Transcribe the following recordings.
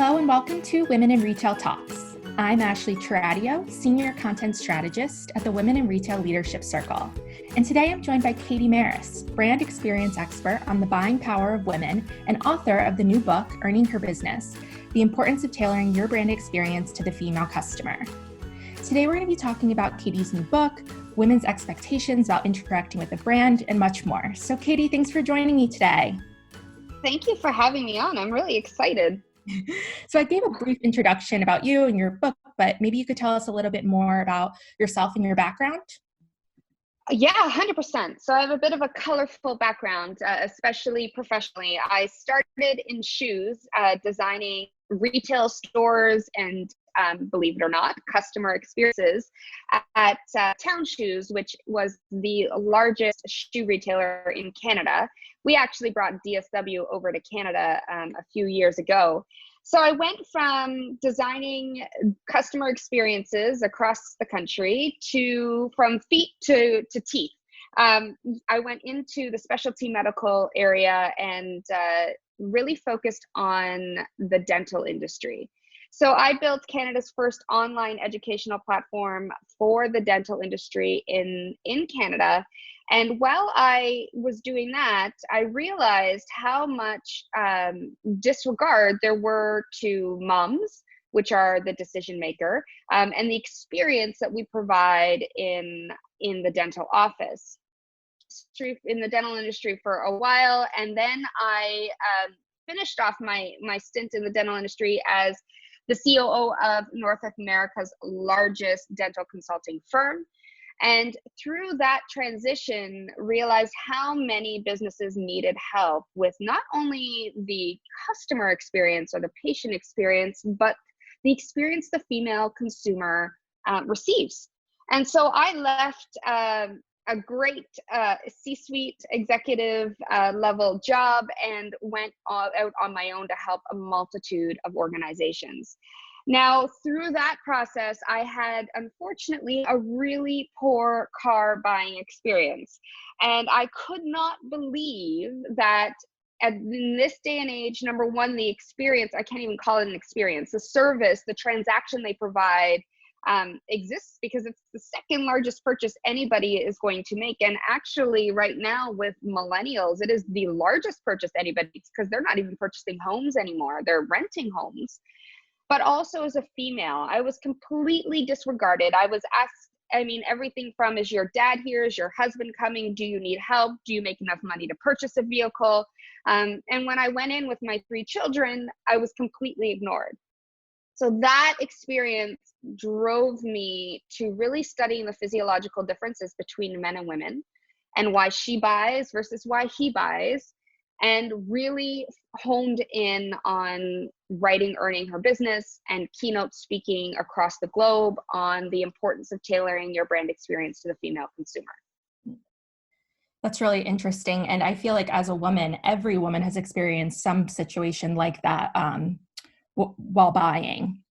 Hello and welcome to Women in Retail Talks. I'm Ashley Taradio, Senior Content Strategist at the Women in Retail Leadership Circle. And today I'm joined by Katie Maris, brand experience expert on the buying power of women and author of the new book, Earning Her Business, The Importance of Tailoring Your Brand Experience to the Female Customer. Today we're going to be talking about Katie's new book, women's expectations about interacting with the brand, and much more. So Katie, thanks for joining me today. Thank you for having me on. I'm really excited. So I gave a brief introduction about you and your book, but maybe you could tell us a little bit more about yourself and your background. Yeah, 100%. So I have a bit of a colorful background, especially professionally. I started in shoes, designing retail stores and, believe it or not, customer experiences at Town Shoes, which was the largest shoe retailer in Canada. We actually brought DSW over to Canada a few years ago. So I went from designing customer experiences across the country from feet to teeth. I went into the specialty medical area and really focused on the dental industry. So I built Canada's first online educational platform for the dental industry in Canada. And while I was doing that, I realized how much disregard there were to moms, which are the decision maker, and the experience that we provide in the dental office. In the dental industry for a while, and then I finished off my stint in the dental industry as the COO of North America's largest dental consulting firm. And through that transition, realized how many businesses needed help with not only the customer experience or the patient experience, but the experience the female consumer receives. And so I left a great C-suite executive level job and went out on my own to help a multitude of organizations. Now, through that process, I had, unfortunately, a really poor car buying experience. And I could not believe that in this day and age, number one, the experience, I can't even call it an experience, the service, the transaction they provide exists because it's the second largest purchase anybody is going to make. And actually right now with millennials, it is the largest purchase anybody, because they're not even purchasing homes anymore. They're renting homes. But also as a female, I was completely disregarded. I was asked, everything from, is your dad here? Is your husband coming? Do you need help? Do you make enough money to purchase a vehicle? And when I went in with my 3 children, I was completely ignored. So that experience drove me to really studying the physiological differences between men and women and why she buys versus why he buys, and really honed in on writing Earning Her Business and keynote speaking across the globe on the importance of tailoring your brand experience to the female consumer. That's really interesting. And I feel like as a woman, every woman has experienced some situation like that while buying.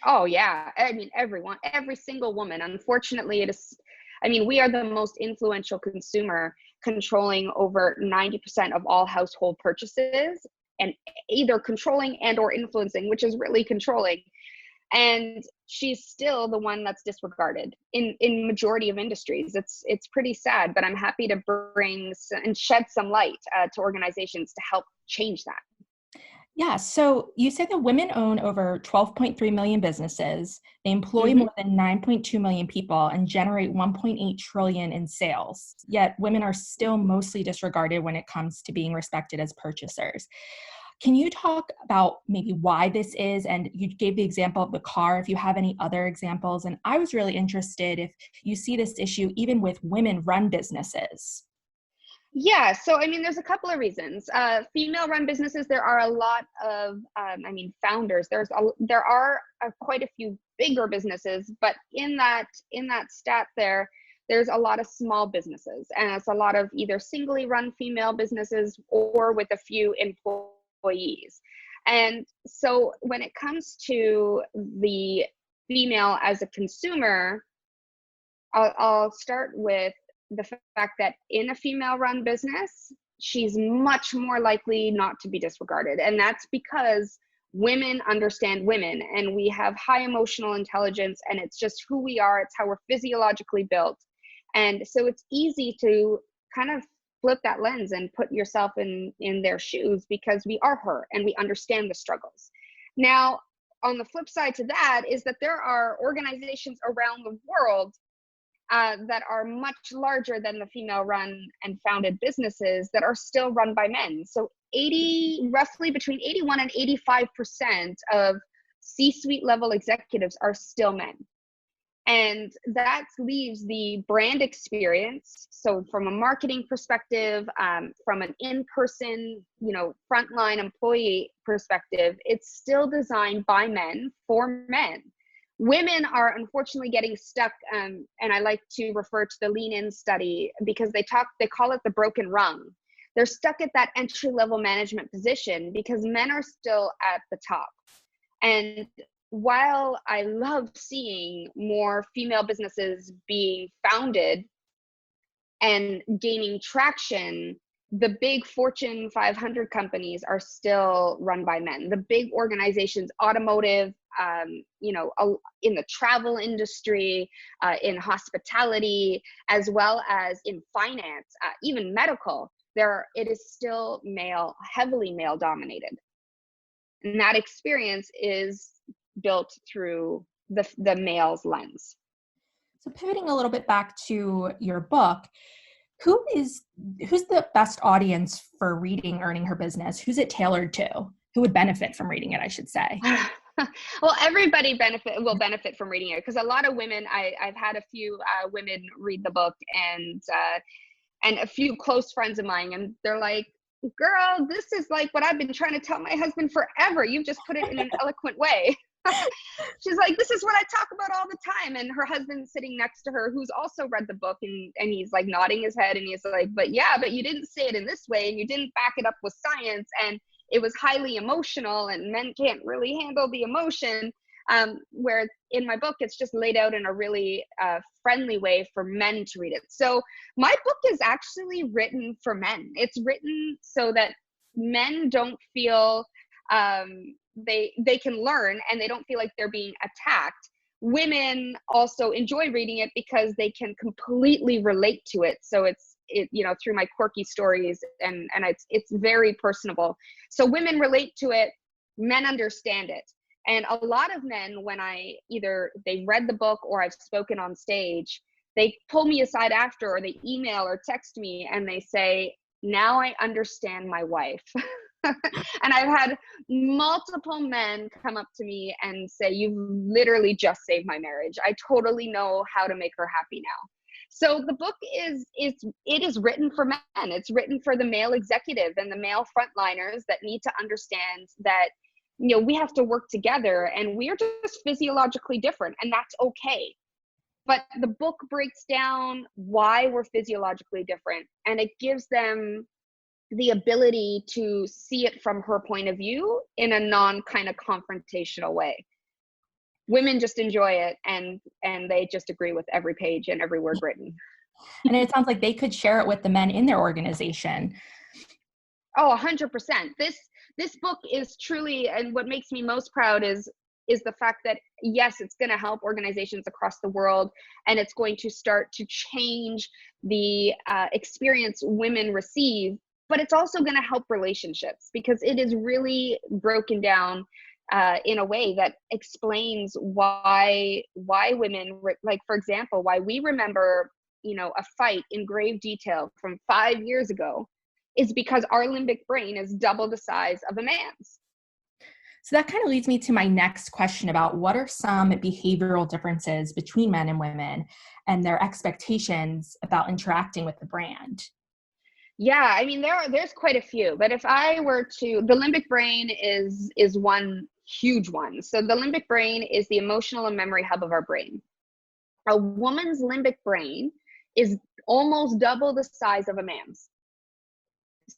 Oh yeah. Everyone, every single woman. Unfortunately, we are the most influential consumer, controlling over 90% of all household purchases, and either controlling and or influencing, which is really controlling. And she's still the one that's disregarded in majority of industries. It's pretty sad, but I'm happy to bring and shed some light to organizations to help change that. Yeah. So you said that women own over 12.3 million businesses. They employ more than 9.2 million people and generate 1.8 trillion in sales. Yet women are still mostly disregarded when it comes to being respected as purchasers. Can you talk about maybe why this is? And you gave the example of the car, if you have any other examples. And I was really interested if you see this issue even with women-run businesses. Yeah, so there's a couple of reasons. Female-run businesses, there are a lot of, founders. There are quite a few bigger businesses, but in that stat there's a lot of small businesses, and it's a lot of either singly run female businesses or with a few employees. And so when it comes to the female as a consumer, I'll start with the fact that in a female-run business, she's much more likely not to be disregarded. And that's because women understand women, and we have high emotional intelligence, and it's just who we are. It's how we're physiologically built. And so it's easy to kind of flip that lens and put yourself in their shoes, because we are her and we understand the struggles. Now, on the flip side to that is that there are organizations around the world that are much larger than the female run and founded businesses that are still run by men. So roughly between 81 and 85% of C-suite level executives are still men. And that leaves the brand experience. So from a marketing perspective, from an in-person, frontline employee perspective, it's still designed by men for men. Women are unfortunately getting stuck, and I like to refer to the Lean In study, because they call it the broken rung. They're stuck at that entry-level management position because men are still at the top. And while I love seeing more female businesses being founded and gaining traction, the big Fortune 500 companies are still run by men. The big organizations, automotive, in the travel industry, in hospitality, as well as in finance, even medical, it is still heavily male dominated. And that experience is built through the male's lens. So pivoting a little bit back to your book, who's the best audience for reading Earning Her Business? Who's it tailored to? Who would benefit from reading it, I should say? Well, everybody will benefit from reading it, because a lot of women, I've had a few women read the book, and a few close friends of mine, and they're like, girl, this is like what I've been trying to tell my husband forever. You've just put it in an eloquent way. She's like, this is what I talk about all the time. And her husband's sitting next to her, who's also read the book, and he's like nodding his head, and he's like, but you didn't say it in this way, and you didn't back it up with science, and it was highly emotional, and men can't really handle the emotion. Where in my book, it's just laid out in a really friendly way for men to read it. So my book is actually written for men. It's written so that men don't feel they can learn, and they don't feel like they're being attacked. Women also enjoy reading it because they can completely relate to it. So it's through my quirky stories, and it's very personable. So women relate to it, men understand it. And a lot of men, when they've read the book or I've spoken on stage, they pull me aside after, or they email or text me, and they say, now I understand my wife. And I've had multiple men come up to me and say, you've literally just saved my marriage. I totally know how to make her happy now. So the book is written for men. It's written for the male executive and the male frontliners that need to understand that, we have to work together, and we're just physiologically different, and that's okay. But the book breaks down why we're physiologically different, and it gives them the ability to see it from her point of view in a non kind of confrontational way. Women just enjoy it, and they just agree with every page and every word written. And it sounds like they could share it with the men in their organization. Oh, 100%. This book is truly, and what makes me most proud is the fact that, yes, it's going to help organizations across the world, and it's going to start to change the experience women receive, but it's also going to help relationships, because it is really broken down in a way that explains why women, like, for example, why we remember, a fight in grave detail from 5 years ago is because our limbic brain is double the size of a man's. So that kind of leads me to my next question about what are some behavioral differences between men and women and their expectations about interacting with the brand? Yeah, I mean, there's quite a few, but if I were to, the limbic brain is one huge one. So the limbic brain is the emotional and memory hub of our brain. A woman's limbic brain is almost double the size of a man's.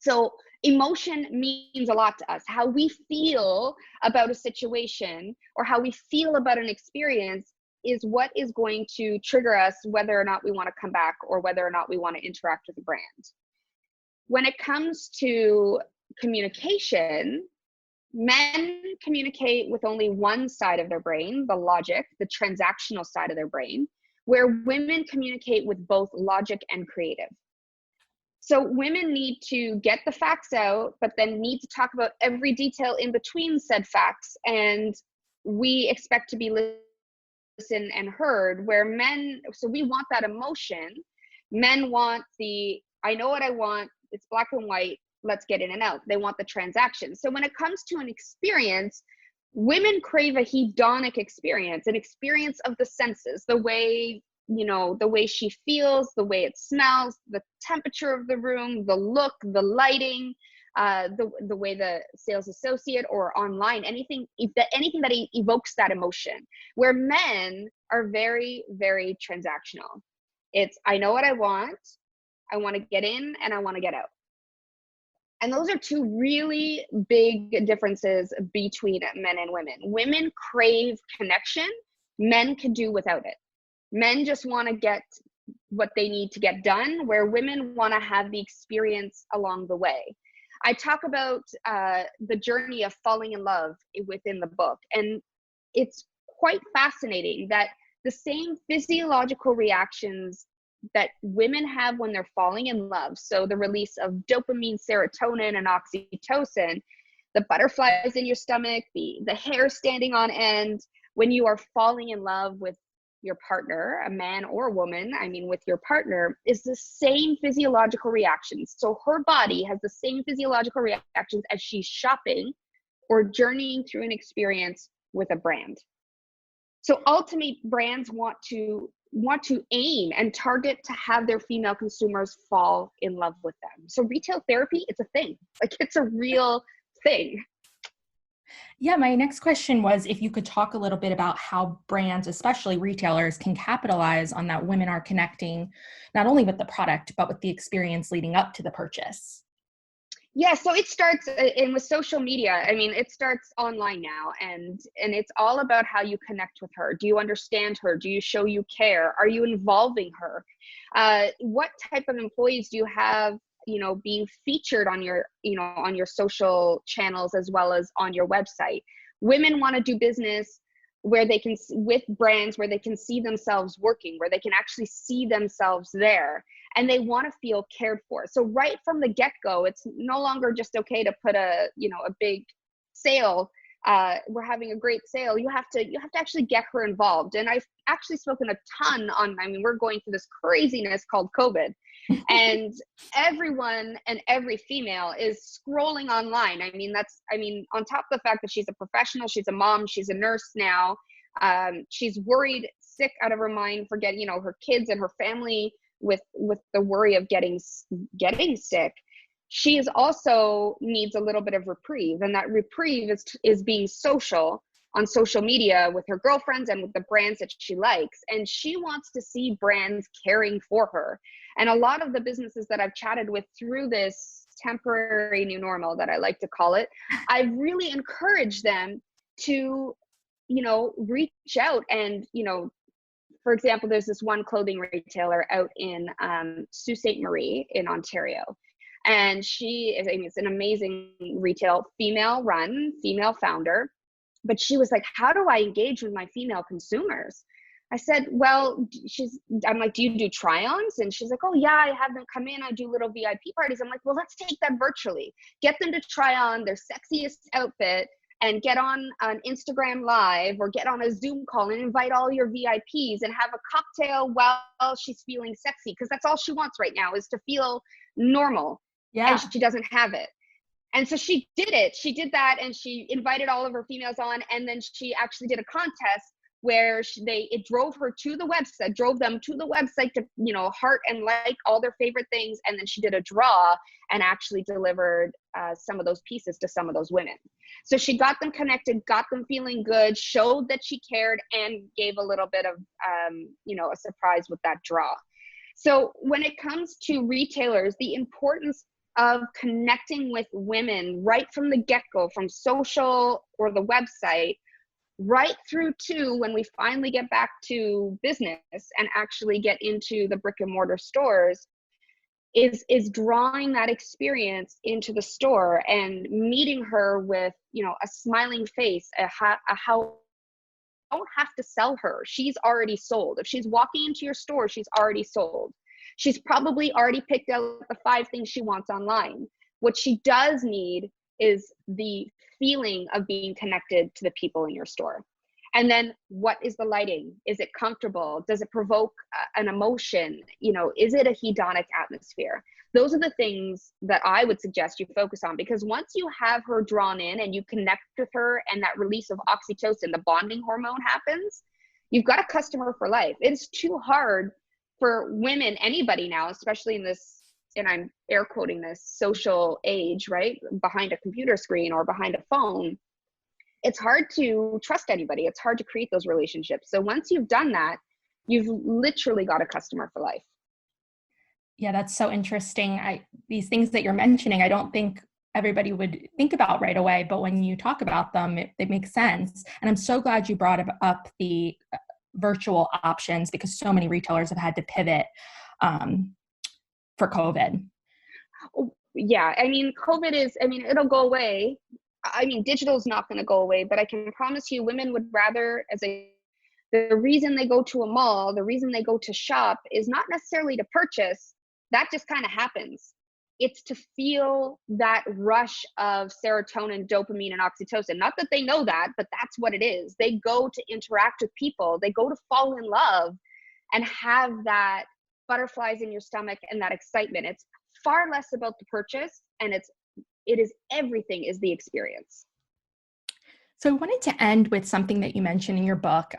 So emotion means a lot to us. How we feel about a situation or how we feel about an experience is what is going to trigger us, whether or not we want to come back or whether or not we want to interact with the brand. When it comes to communication, Men communicate with only one side of their brain, the logic, the transactional side of their brain, where women communicate with both logic and creative. So women need to get the facts out, but then need to talk about every detail in between said facts. And we expect to be listened and heard, where men, so we want that emotion. Men want the, I know what I want, it's black and white, let's get in and out. They want the transaction. So when it comes to an experience, women crave a hedonic experience, an experience of the senses, the way, the way she feels, the way it smells, the temperature of the room, the look, the lighting, the way the sales associate or online, anything that evokes that emotion. Where men are very, very transactional. It's, I know what I want to get in and I want to get out. And those are two really big differences between men and women. Women crave connection. Men can do without it. Men just want to get what they need to get done, where women want to have the experience along the way. I talk about the journey of falling in love within the book. And it's quite fascinating that the same physiological reactions that women have when they're falling in love, so the release of dopamine, serotonin, and oxytocin, the butterflies in your stomach, the hair standing on end, when you are falling in love with your partner, a man or a woman, with your partner, is the same physiological reactions. So her body has the same physiological reactions as she's shopping or journeying through an experience with a brand. So ultimately, brands want to aim and target to have their female consumers fall in love with them. So retail therapy, it's a thing. Like, it's a real thing. Yeah, my next question was if you could talk a little bit about how brands, especially retailers, can capitalize on that women are connecting not only with the product, but with the experience leading up to the purchase. Yeah, so it starts in with social media. It starts online now, and it's all about how you connect with her. Do you understand her? Do you show you care? Are you involving her? What type of employees do you have, being featured on your, on your social channels as well as on your website? Women want to do business where they can, with brands where they can see themselves working, where they can actually see themselves there, and they want to feel cared for. So right from the get-go, it's no longer just okay to put a big sale. We're having a great sale. You have to actually get her involved. And I've actually spoken a ton on, we're going through this craziness called COVID, and everyone and every female is scrolling online. On top of the fact that she's a professional, she's a mom, she's a nurse now. She's worried sick out of her mind for getting, her kids and her family with the worry of getting sick. She is also needs a little bit of reprieve, and that reprieve is being social on social media with her girlfriends and with the brands that she likes. And she wants to see brands caring for her. And a lot of the businesses that I've chatted with through this temporary new normal, that I like to call it, I've really encouraged them to, reach out and, for example, there's this one clothing retailer out in Sault Ste. Marie in Ontario. And she is, it's an amazing retail, female founder. But she was like, how do I engage with my female consumers? I said, well, I'm like, do you do try-ons? And she's like, oh yeah, I have them come in. I do little VIP parties. I'm like, well, let's take that virtually. Get them to try on their sexiest outfit and get on an Instagram Live or get on a Zoom call and invite all your VIPs and have a cocktail while she's feeling sexy. Because that's all she wants right now, is to feel normal. Yeah. And she doesn't have it. And so she did it. She did that, and she invited all of her females on. And then she actually did a contest where it drove them to the website to, heart and like all their favorite things. And then she did a draw and actually delivered some of those pieces to some of those women. So she got them connected, got them feeling good, showed that she cared, and gave a little bit of, a surprise with that draw. So when it comes to retailers, the importance of connecting with women right from the get-go, from social or the website, right through to when we finally get back to business and actually get into the brick and mortar stores, is drawing that experience into the store and meeting her with, a smiling face, how don't have to sell her. She's already sold. If she's walking into your store, she's already sold. She's probably already picked out the 5 things she wants online. What she does need is the feeling of being connected to the people in your store. And then what is the lighting? Is it comfortable? Does it provoke an emotion? Is it a hedonic atmosphere? Those are the things that I would suggest you focus on, because once you have her drawn in and you connect with her and that release of oxytocin, the bonding hormone happens, you've got a customer for life. It's too hard for women, anybody now, especially in this, and I'm air quoting this, social age, right? Behind a computer screen or behind a phone. It's hard to trust anybody. It's hard to create those relationships. So once you've done that, you've literally got a customer for life. Yeah, that's so interesting. These things that you're mentioning, I don't think everybody would think about right away, but when you talk about them, they make sense. And I'm so glad you brought up the virtual options, because so many retailers have had to pivot for COVID. Yeah, COVID it'll go away. Digital is not going to go away, but I can promise you women would rather, the reason they go to a mall, the reason they go to shop is not necessarily to purchase. That just kind of happens. It's to feel that rush of serotonin, dopamine, and oxytocin. Not that they know that, but that's what it is. They go to interact with people. They go to fall in love and have that butterflies in your stomach and that excitement. It's far less about the purchase, and it is everything is the experience. So I wanted to end with something that you mentioned in your book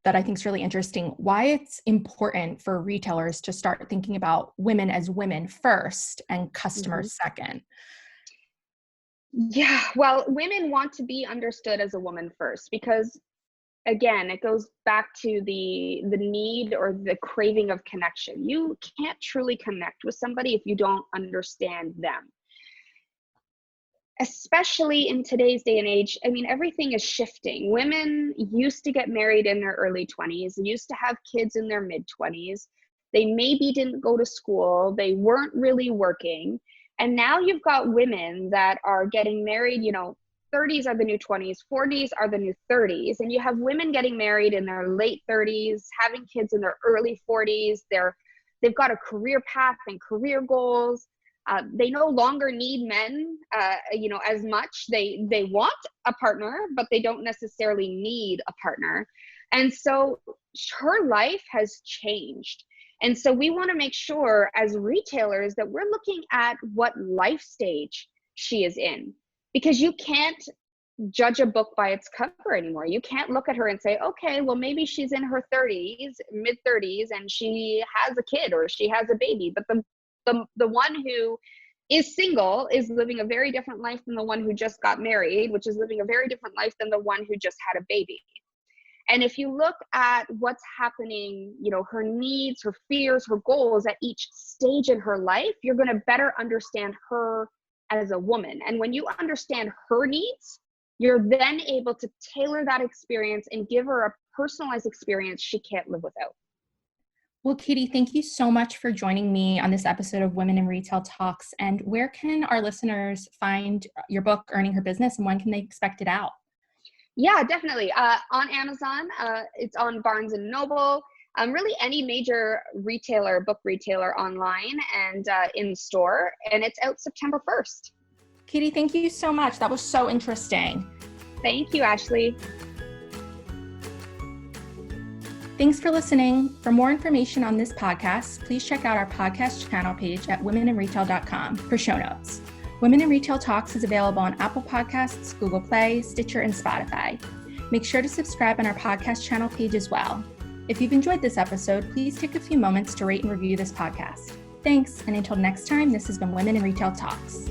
that I think is really interesting, why it's important for retailers to start thinking about women as women first and customers second. Yeah, well, women want to be understood as a woman first, because again, it goes back to the need or the craving of connection. You can't truly connect with somebody if you don't understand them. Especially in today's day and age, everything is shifting. Women used to get married in their early 20s, used to have kids in their mid 20s. They maybe didn't go to school. They weren't really working. And now you've got women that are getting married, 30s are the new 20s, 40s are the new 30s. And you have women getting married in their late 30s, having kids in their early 40s. They've got a career path and career goals. They no longer need men, as much. They want a partner, but they don't necessarily need a partner. And so her life has changed. And so we want to make sure as retailers that we're looking at what life stage she is in, because you can't judge a book by its cover anymore. You can't look at her and say, okay, well, maybe she's in her 30s, mid 30s, and she has a kid or she has a baby. But the one who is single is living a very different life than the one who just got married, which is living a very different life than the one who just had a baby. And if you look at what's happening, her needs, her fears, her goals at each stage in her life, you're going to better understand her as a woman. And when you understand her needs, you're then able to tailor that experience and give her a personalized experience she can't live without. Well, Katie, thank you so much for joining me on this episode of Women in Retail Talks. And where can our listeners find your book, Earning Her Business, and when can they expect it out? Yeah, definitely. On Amazon, it's on Barnes & Noble, really any major book retailer online and in store. And it's out September 1st. Katie, thank you so much. That was so interesting. Thank you, Ashley. Thanks for listening. For more information on this podcast, please check out our podcast channel page at womeninretail.com for show notes. Women in Retail Talks is available on Apple Podcasts, Google Play, Stitcher, and Spotify. Make sure to subscribe on our podcast channel page as well. If you've enjoyed this episode, please take a few moments to rate and review this podcast. Thanks, and until next time, this has been Women in Retail Talks.